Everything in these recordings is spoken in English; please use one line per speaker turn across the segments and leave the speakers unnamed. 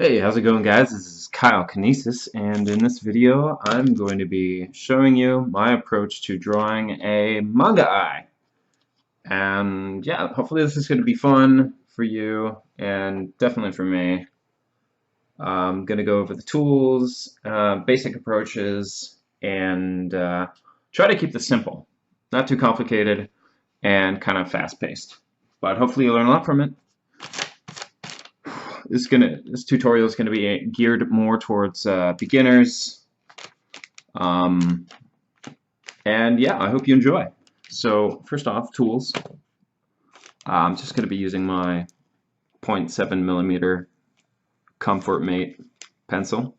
Hey, how's it going, guys? This is KyleKinesis, and in this video I'm going to be showing you my approach to drawing a manga eye. And yeah, hopefully this is going to be fun for you and definitely for me. I'm going to go over the tools, basic approaches, and try to keep this simple, not too complicated, and kind of fast-paced. But hopefully you learn a lot from it. This tutorial is gonna be geared more towards beginners, and yeah, I hope you enjoy. So first off, tools. I'm just gonna be using my 0.7mm Comfort Mate pencil.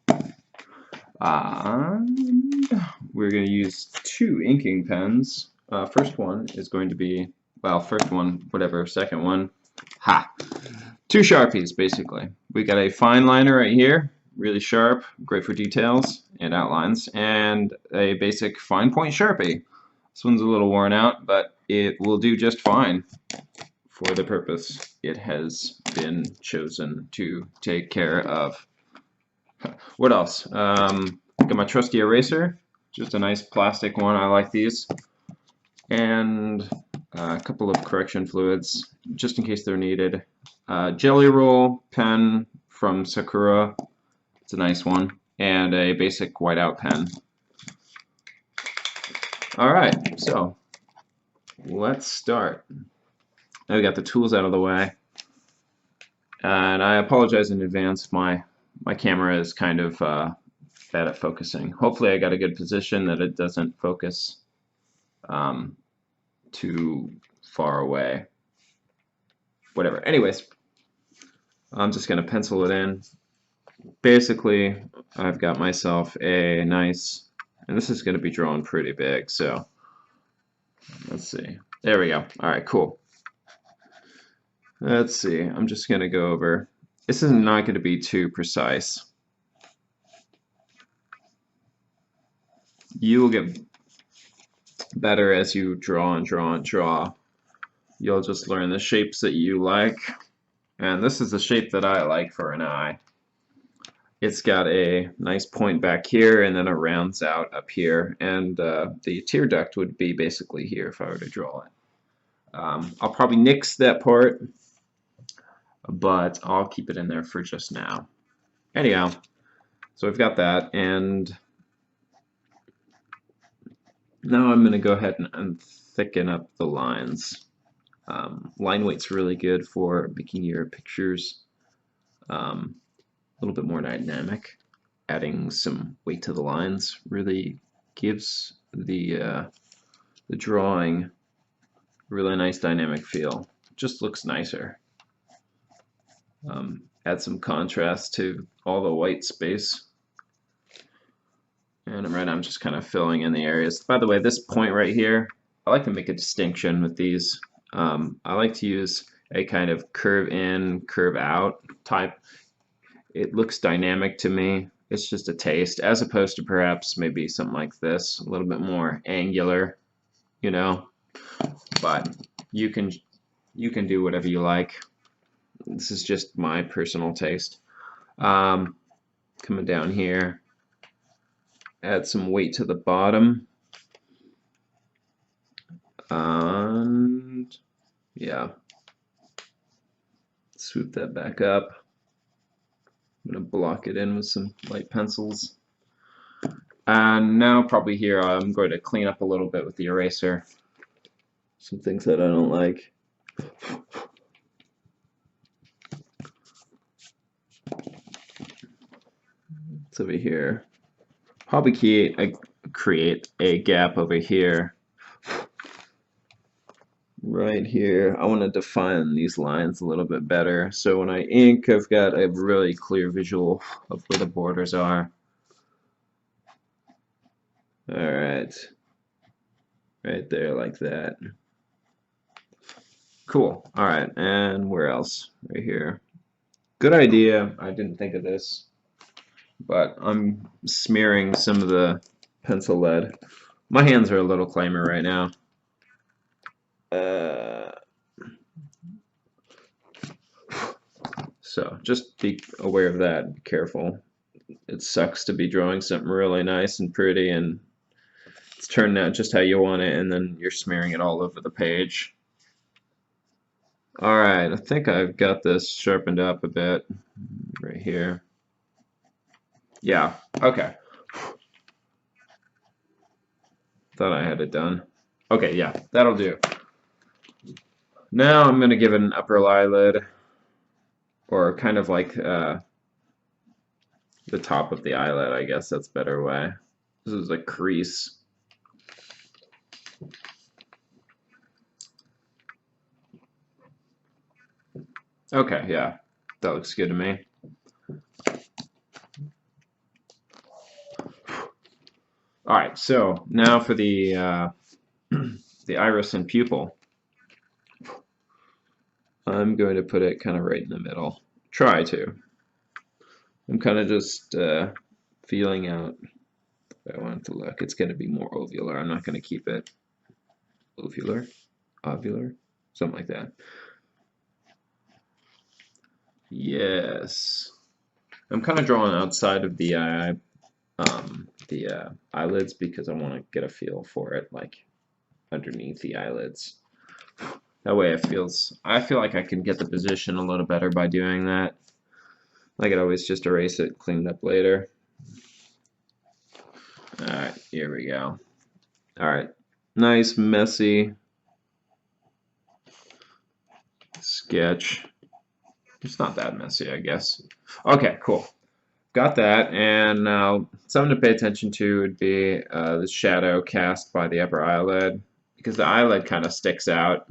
And we're gonna use two inking pens. First one is going to be, well, first one, whatever, second one, two Sharpies, basically. We got a fine liner right here, really sharp, great for details and outlines, and a basic fine point Sharpie. This one's a little worn out, but it will do just fine for the purpose it has been chosen to take care of. What else? Got my trusty eraser, just a nice plastic one. I like these. And a couple of correction fluids, just in case they're needed. Jelly roll pen from Sakura, it's a nice one, and a basic whiteout pen. Alright, so let's start. Now we got the tools out of the way, and I apologize in advance, my camera is kind of bad at focusing. Hopefully I got a good position that it doesn't focus too far away. Whatever. Anyways, I'm just going to pencil it in. Basically, I've got myself a nice, and this is going to be drawn pretty big, so let's see. There we go. Alright, cool. Let's see. I'm just going to go over. This is not going to be too precise. You will get better as you draw and draw and draw. You'll just learn the shapes that you like. And this is the shape that I like for an eye. It's got a nice point back here, and then it rounds out up here. And the tear duct would be basically here if I were to draw it. I'll probably nix that part, but I'll keep it in there for just now. Anyhow, so we've got that, and now I'm going to go ahead and thicken up the lines. Line weight's really good for making your pictures a little bit more dynamic. Adding some weight to the lines really gives the drawing a really nice dynamic feel. Just looks nicer. Add some contrast to all the white space. And right now I'm just kind of filling in the areas. By the way, this point right here, I like to make a distinction with these. I like to use a kind of curve in, curve out type. It looks dynamic to me. It's just a taste, as opposed to perhaps maybe something like this, a little bit more angular, you know. But you can do whatever you like. This is just my personal taste. Coming down here, add some weight to the bottom. And yeah, swoop that back up. I'm going to block it in with some light pencils. And now probably here I'm going to clean up a little bit with the eraser. Some things that I don't like. It's over here. Probably create a gap over here. Right here, I want to define these lines a little bit better. So when I ink, I've got a really clear visual of where the borders are. Alright. Right there, like that. Cool. Alright, and where else? Right here. Good idea. I didn't think of this. But I'm smearing some of the pencil lead. My hands are a little clammy right now. So just be aware of that. Be careful. It sucks to be drawing something really nice and pretty and it's turned out just how you want it, and then you're smearing it all over the page. Alright, I think I've got this sharpened up a bit right here. Yeah, okay. Thought I had it done. Okay, yeah, that'll do. Now I'm going to give it an upper eyelid, or kind of like the top of the eyelid, I guess that's a better way. This is a crease. Okay, yeah, that looks good to me. Alright, so now for the the iris and pupil. I'm going to put it kind of right in the middle. Try to. I'm kind of just feeling out if I want it to look. It's going to be more ovular. I'm not going to keep it ovular, ovular, something like that. Yes. I'm kind of drawing outside of the eyelids because I want to get a feel for it, like underneath the eyelids. That way I feel like I can get the position a little better by doing that. I could always just erase it, clean it up later. Alright, here we go. Alright, nice, messy sketch. It's not that messy, I guess. Okay, cool. Got that, and now something to pay attention to would be the shadow cast by the upper eyelid, because the eyelid kind of sticks out.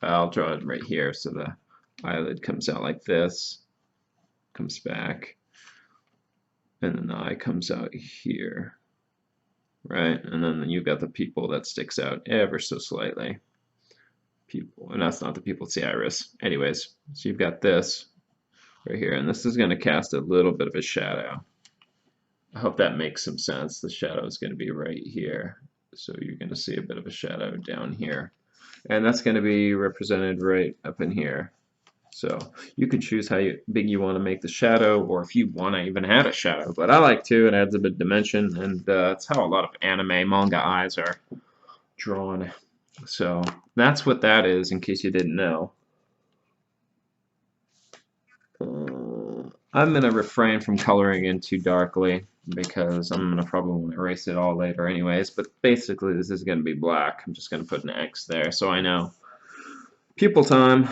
I'll draw it right here, so the eyelid comes out like this, comes back, and then the eye comes out here, right? And then you've got the pupil that sticks out ever so slightly. Pupil, and that's not the pupil, it's the iris. Anyways, so you've got this right here, and this is going to cast a little bit of a shadow. I hope that makes some sense. The shadow is going to be right here, so you're going to see a bit of a shadow down here, and that's going to be represented right up in here. So you can choose how big you want to make the shadow, or if you want to even add a shadow, but I like to. It adds a bit of dimension, and that's how a lot of anime manga eyes are drawn. So that's what that is, in case you didn't know. I'm going to refrain from coloring in too darkly because I'm going to probably want to erase it all later anyways, but basically this is going to be black. I'm just going to put an X there so I know. Pupil time.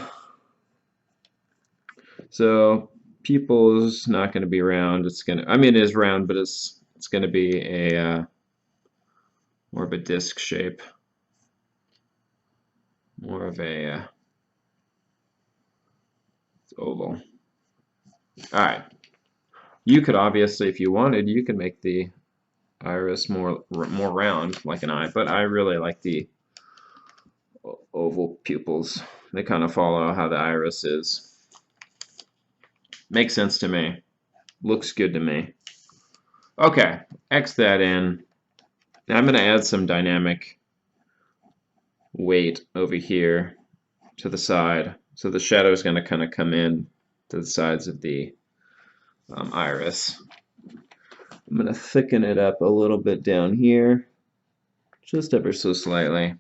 So pupil is not going to be round. It's going to, I mean it is round, but it's going to be a more of a disc shape. More of a oval. Alright. You could obviously, if you wanted, you could make the iris more round, like an eye, but I really like the oval pupils. They kind of follow how the iris is. Makes sense to me. Looks good to me. Okay, X that in. Now I'm going to add some dynamic weight over here to the side. So the shadow is going to kind of come in to the sides of the iris. I'm going to thicken it up a little bit down here, just ever so slightly,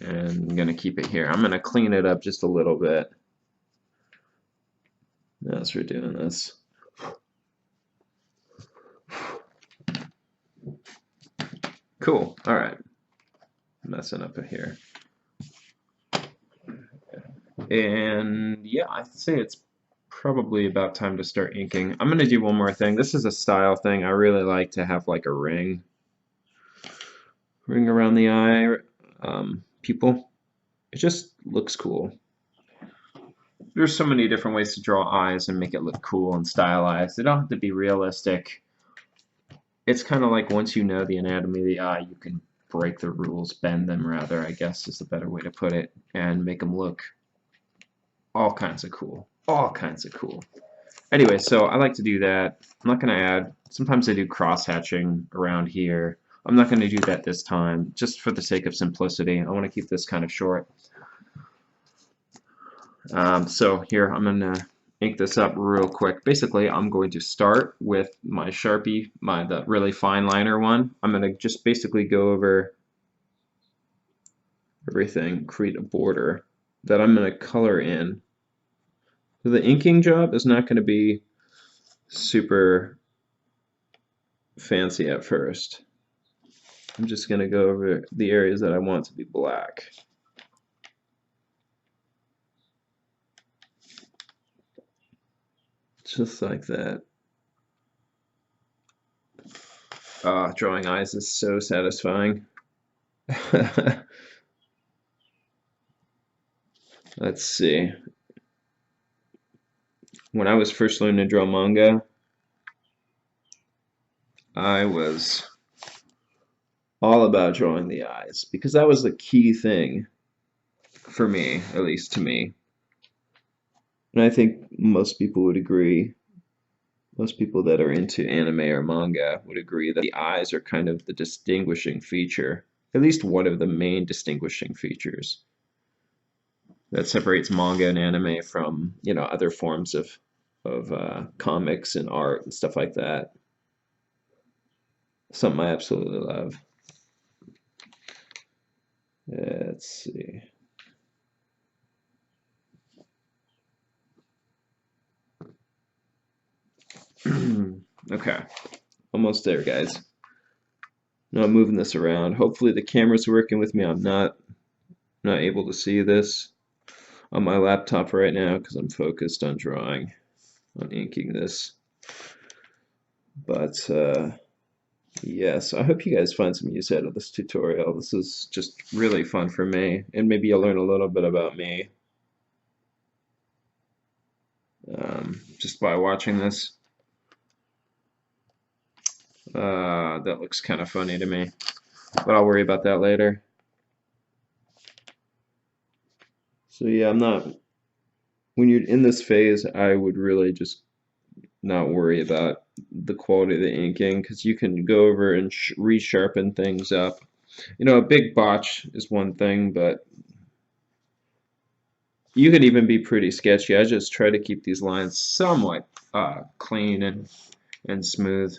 and I'm going to keep it here. I'm going to clean it up just a little bit as we're doing this. Cool. All right. Messing up here. And yeah, I'd say it's probably about time to start inking. I'm going to do one more thing. This is a style thing. I really like to have like a ring around the eye, pupil. It just looks cool. There's so many different ways to draw eyes and make it look cool and stylized. They don't have to be realistic. It's kind of like once you know the anatomy of the eye, you can break the rules, bend them rather, I guess is the better way to put it, and make them look all kinds of cool. All kinds of cool. Anyway, so I like to do that. I'm not going to add, sometimes I do cross-hatching around here. I'm not going to do that this time, just for the sake of simplicity. I want to keep this kind of short. So here, I'm going to ink this up real quick. Basically, I'm going to start with my Sharpie, the really fine liner one. I'm going to just basically go over everything, create a border that I'm going to color in. So the inking job is not going to be super fancy at first. I'm just going to go over the areas that I want to be black. Just like that. Drawing eyes is so satisfying. Let's see. When I was first learning to draw manga, I was all about drawing the eyes because that was the key thing for me, at least to me. And I think most people would agree, most people that are into anime or manga would agree that the eyes are kind of the distinguishing feature, at least one of the main distinguishing features that separates manga and anime from, you know, other forms of comics and art and stuff like that. Something I absolutely love. Let's see. Okay, almost there, guys. Now I'm moving this around. Hopefully the camera's working with me. I'm not able to see this on my laptop right now because I'm focused on drawing, on inking this. But yes, I hope you guys find some use out of this tutorial. This is just really fun for me, and maybe you'll learn a little bit about me just by watching this. That looks kind of funny to me, but I'll worry about that later. So yeah, when you're in this phase, I would really just not worry about the quality of the inking because you can go over and resharpen things up. You know, a big botch is one thing, but you could even be pretty sketchy. I just try to keep these lines somewhat clean and smooth.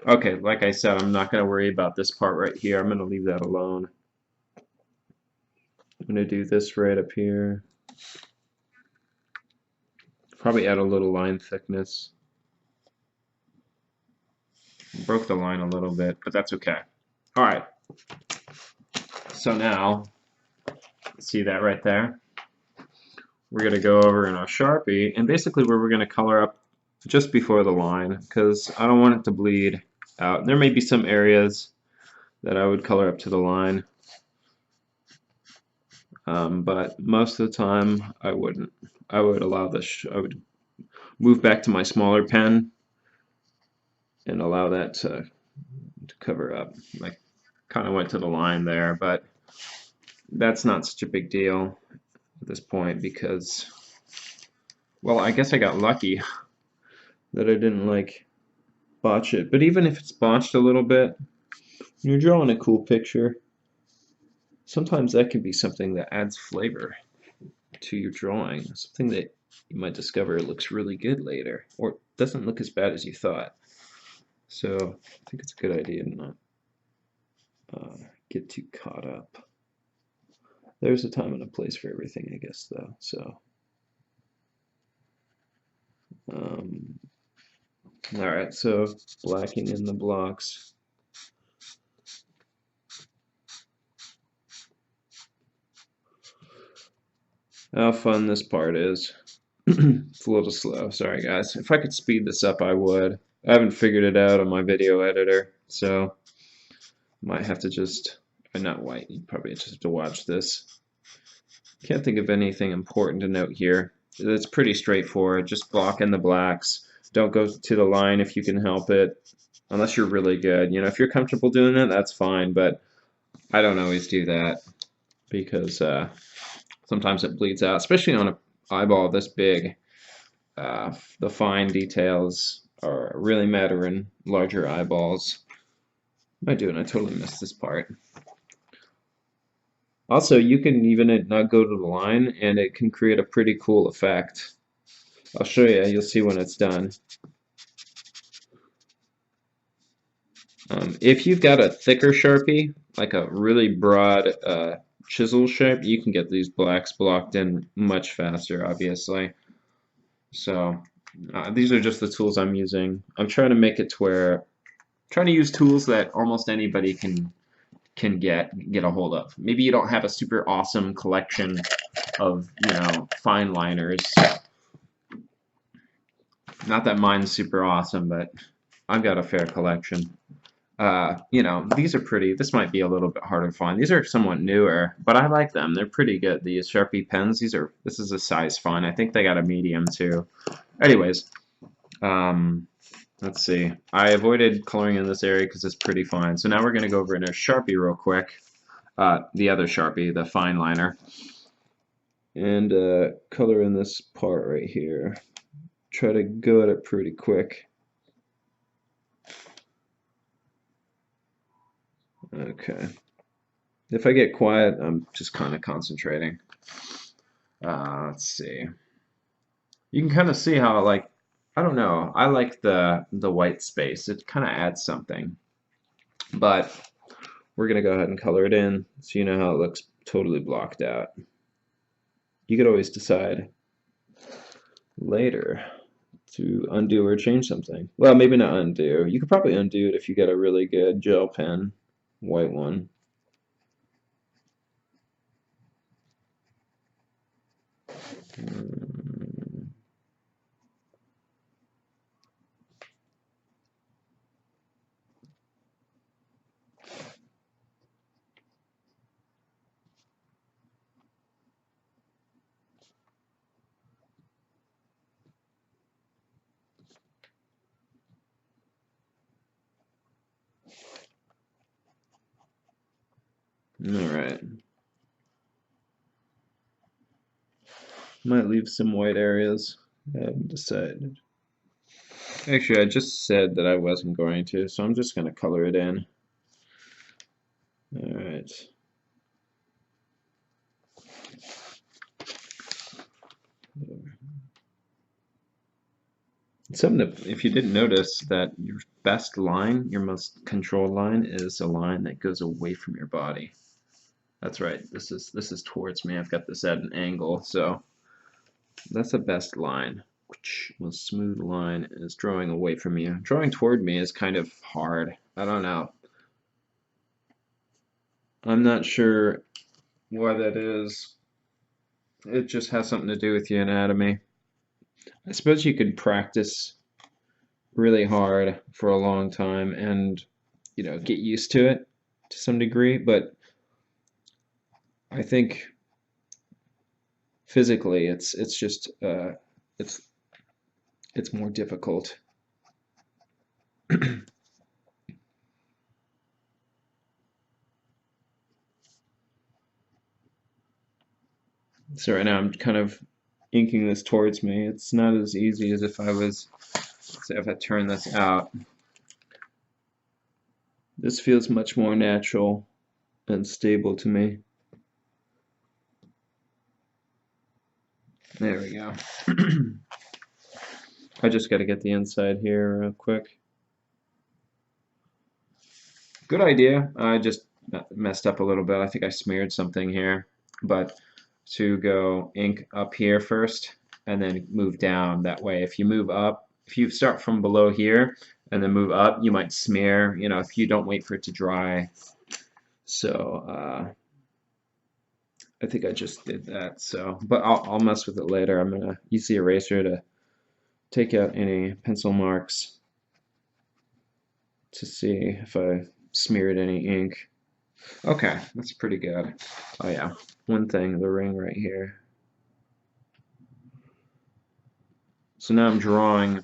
Okay, like I said, I'm not going to worry about this part right here. I'm going to leave that alone. I'm going to do this right up here. Probably add a little line thickness. Broke the line a little bit, but that's okay. All right. So now, see that right there? We're going to go over in our Sharpie, and basically where we're going to color up just before the line, because I don't want it to bleed out. There may be some areas that I would color up to the line, but most of the time I wouldn't. I would allow this. I would move back to my smaller pen and allow that to cover up. I kind of went to the line there, but that's not such a big deal at this point because, well, I guess I got lucky that I didn't like botch it. But even if it's botched a little bit, you're drawing a cool picture. Sometimes that can be something that adds flavor to your drawing, something that you might discover looks really good later, or doesn't look as bad as you thought. So I think it's a good idea to not get too caught up. There's a time and a place for everything, I guess, though. So, all right, so blacking in the blocks. How fun this part is. It's a little slow, sorry guys. If I could speed this up, I would. I haven't figured it out on my video editor, so might have to just, or not white, you probably just have to watch this. Can't think of anything important to note here. It's pretty straightforward, just block in the blacks. Don't go to the line if you can help it, unless you're really good. You know, if you're comfortable doing it, that's fine, but I don't always do that because sometimes it bleeds out, especially on an eyeball this big. The fine details really matter in larger eyeballs. What am I doing? I totally missed this part. Also, you can even not go to the line, and it can create a pretty cool effect. I'll show you. You'll see when it's done. If you've got a thicker Sharpie, like a really broad chisel shape, you can get these blacks blocked in much faster, obviously. So these are just the tools I'm using. I'm trying to make it to where, trying to use tools that almost anybody can get a hold of. Maybe you don't have a super awesome collection of, fine liners. Not that mine's super awesome, but I've got a fair collection. These are pretty. This might be a little bit harder to find. These are somewhat newer, but I like them. They're pretty good. These Sharpie pens, this is a size fine. I think they got a medium too. Anyways, let's see. I avoided coloring in this area because it's pretty fine. So now we're going to go over in a Sharpie real quick. The other Sharpie, the fine liner. And color in this part right here. Try to go at it pretty quick. Okay. If I get quiet, I'm just kind of concentrating. Let's see. You can kind of see how, like, I don't know. I like the white space. It kind of adds something. But we're going to go ahead and color it in so you know how it looks totally blocked out. You could always decide later to undo or change something. Well, maybe not undo. You could probably undo it if you get a really good gel pen, white one. Alright. Might leave some white areas. I haven't decided. Actually, I just said that I wasn't going to, so I'm just going to color it in. Alright. Something to, if you didn't notice, that your best line, your most controlled line, is a line that goes away from your body. That's right. This is towards me. I've got this at an angle, so that's the best line. A smooth line is drawing away from you. Drawing toward me is kind of hard. I don't know. I'm not sure why that is. It just has something to do with your anatomy. I suppose you could practice really hard for a long time and, get used to it to some degree, but I think physically it's just it's more difficult. So right now I'm kind of inking this towards me. It's not as easy as if I was, say, if I turn this out. This feels much more natural and stable to me. There we go. I just got to get the inside here real quick. Good idea. I just messed up a little bit. I think I smeared something here. But to go ink up here first and then move down. That way, if you move up, if you start from below here and then move up, you might smear, if you don't wait for it to dry. So I think I just did that. So, but I'll mess with it later. I'm gonna use the eraser to take out any pencil marks to see if I smeared any ink. Okay, that's pretty good. Oh yeah, one thing, the ring right here. So now I'm drawing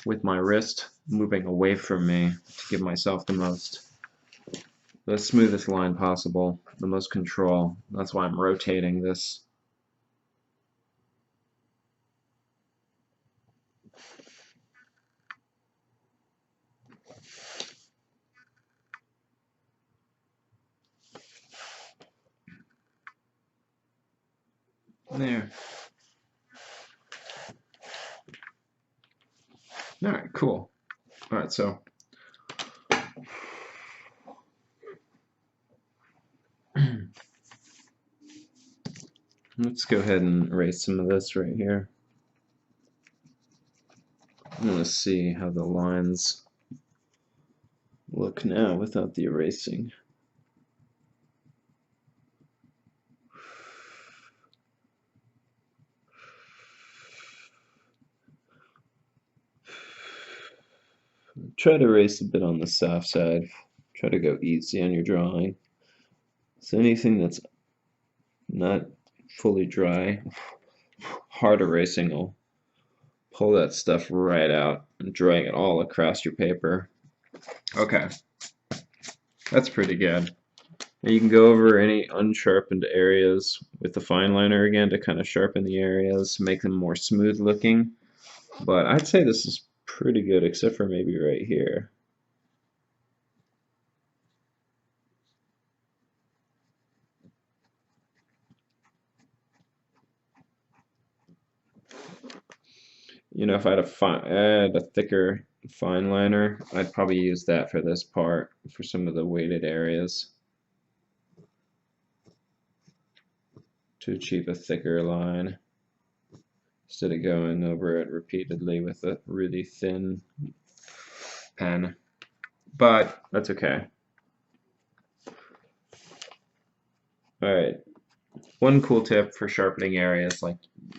with my wrist moving away from me to give myself the smoothest line possible, the most control. That's why I'm rotating this. There. Alright, cool. Alright, so let's go ahead and erase some of this right here. I'm going to see how the lines look now without the erasing. Try to erase a bit on the soft side. Try to go easy on your drawing. So anything that's not fully dry, hard erasing will pull that stuff right out and drag it all across your paper. Okay, that's pretty good. Now you can go over any unsharpened areas with the fine liner again to kind of sharpen the areas, make them more smooth looking. But I'd say this is pretty good, except for maybe right here. You know, if I had add a thicker fine liner, I'd probably use that for this part, for some of the weighted areas, to achieve a thicker line, instead of going over it repeatedly with a really thin pen. But that's okay. Alright, one cool tip for sharpening areas, like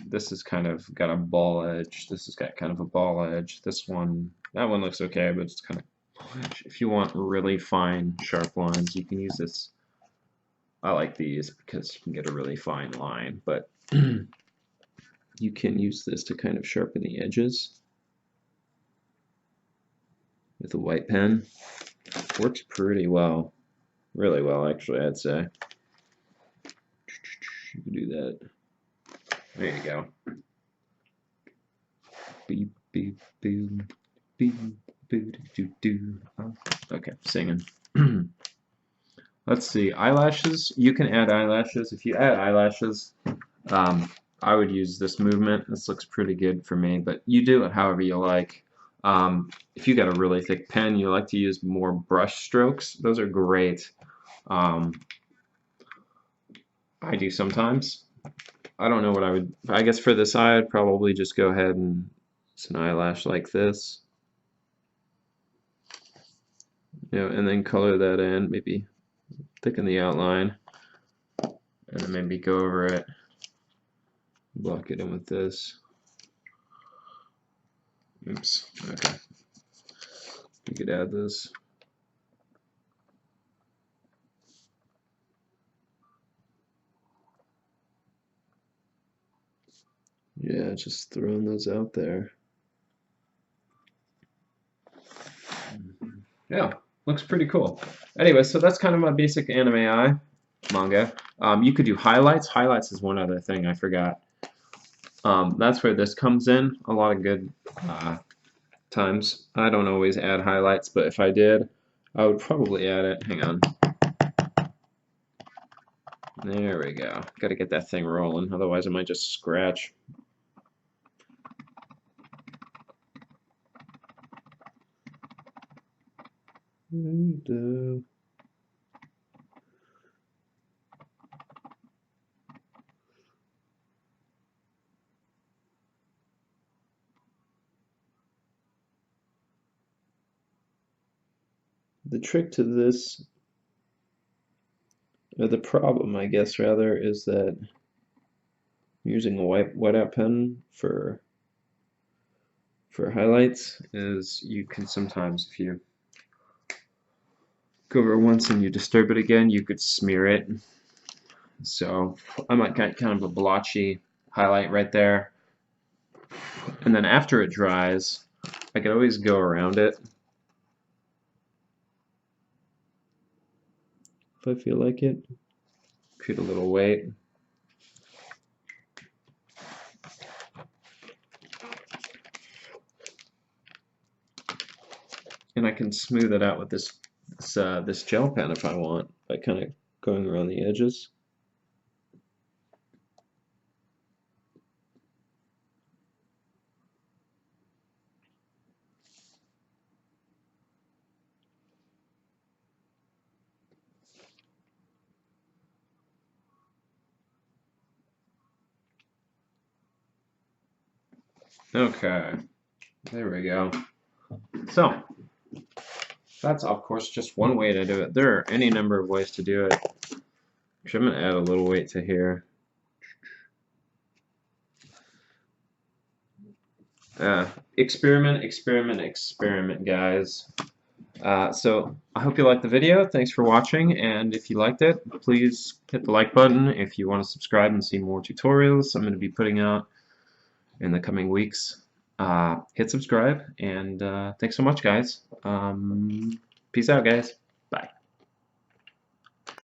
this has kind of got a ball edge, this has got kind of a ball edge, this one, that one looks okay, but it's kind of ball edge. If you want really fine, sharp lines, you can use this. I like these because you can get a really fine line, but you can use this to kind of sharpen the edges with a white pen. Works pretty well, really well actually, I'd say. You can do that. There you go. Beep, beep, boom, beep, boop, doo, doo. Okay, singing. Let's see, eyelashes. You can add eyelashes. If you add eyelashes, I would use this movement. This looks pretty good for me, but you do it however you like. If you got a really thick pen, you like to use more brush strokes. Those are great. I do sometimes. I don't know what I would. I guess for this eye, I'd probably just go ahead and it's an eyelash like this. You know, and then color that in. Maybe thicken the outline, and then maybe go over it. Block it in with this. Oops. Okay. You could add this. Yeah, just throwing those out there. Yeah, looks pretty cool. Anyway, so that's kind of my basic anime eye manga. You could do highlights. Highlights is one other thing I forgot. That's where this comes in. A lot of good times. I don't always add highlights, but if I did, I would probably add it. Hang on. There we go. Got to get that thing rolling, otherwise it might just scratch. And, the trick to this, or the problem, I guess, rather, is that using a whiteout pen for highlights is you can sometimes, if you go over once and you disturb it again, you could smear it. So I might get kind of a blotchy highlight right there. And then after it dries, I could always go around it if I feel like it. Create a little weight. And I can smooth it out with this gel pen if I want, by kind of going around the edges. Okay, there we go. So, that's of course just one way to do it. There are any number of ways to do it. Actually, I'm going to add a little weight to here. Experiment, experiment, experiment, guys. So I hope you liked the video. Thanks for watching, and if you liked it, please hit the like button. If you want to subscribe and see more tutorials I'm going to be putting out in the coming weeks, hit subscribe, and thanks so much, guys. Peace out, guys.